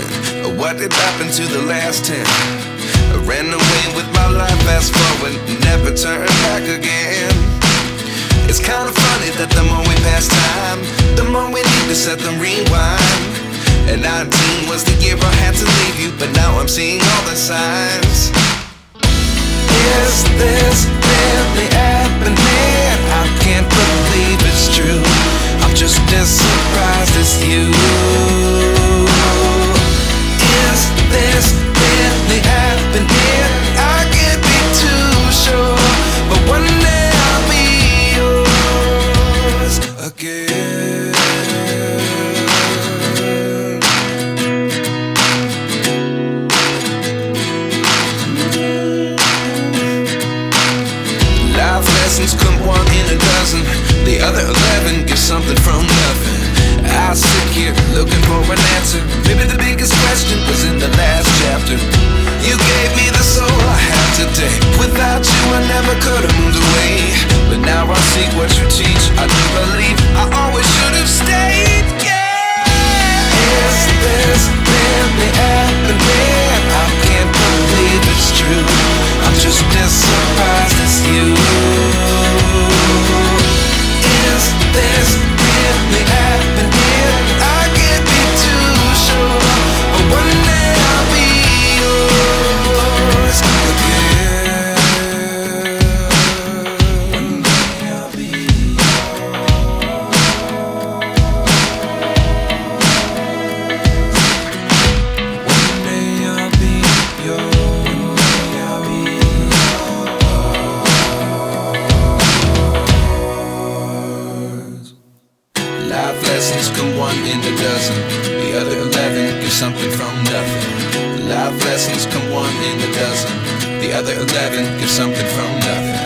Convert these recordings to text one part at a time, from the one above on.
wondering, what did happen to the last 10? I ran away with my life, fast forward, never turn back again. It's kind of funny that the more we pass time, the more we need to set them rewind. And 19 was the year I had to leave you, but now I'm seeing all the signs. Is this really happening? I can't believe it's true. I'm just as surprised as you. Is this really happening? I can't be too sure, but one day I'll be yours again. Life lessons come one in a dozen. The other 11 get something from nothing. I sit here looking for an answer. Maybe the biggest question was in the last chapter. You gave me the soul I have today. Without you I never could have moved away. But now I see what you teach. I do believe I always should have stayed. Yeah. Is this really happening? I can't believe it's true. I'm just as surprised as you. Is this really happening? I can't be too sure, but one day I'll be yours again. One day I'll be yours. One day I'll be yours. One day I'll be yours. Life lessons come one in a dozen. The other 11 give something from nothing. Life lessons come one in a dozen. The other 11 give something from nothing.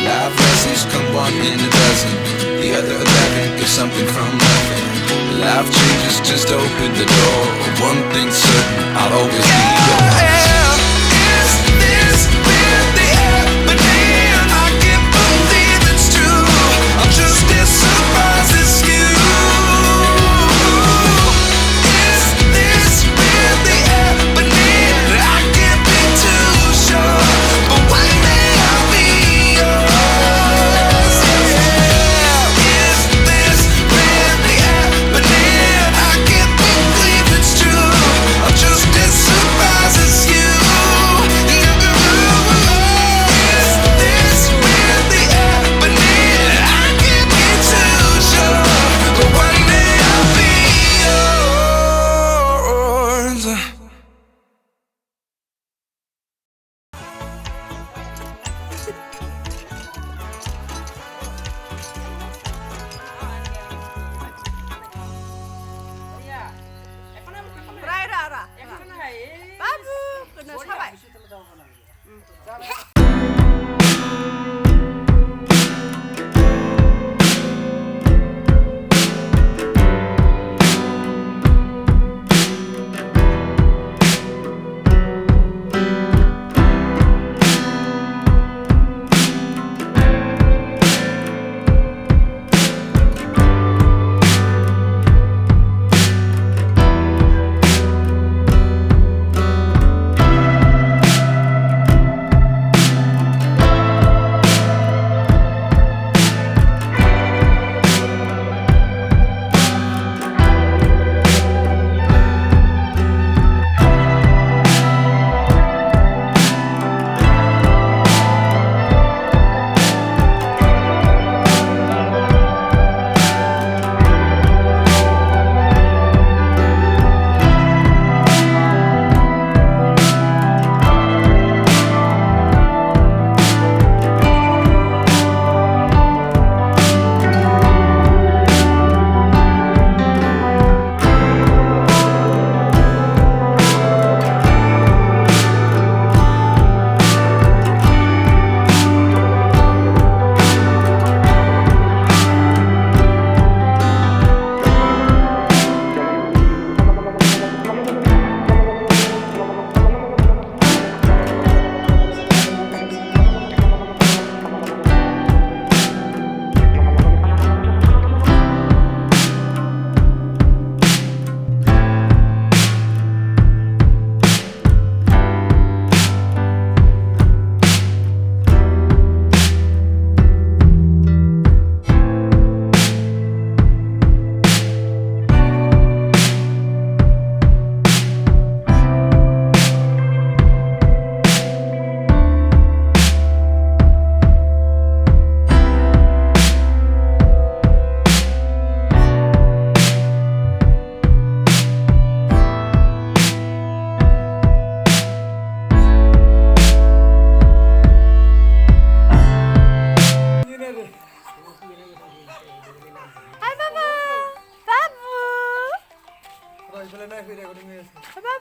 Life lessons come one in a dozen. The other 11 give something from nothing. Life changes just open the door. One thing's certain, I'll always be yours. Is this really happening? I can't believe it's true. I'm just as surprised as you. Surprised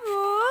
mo.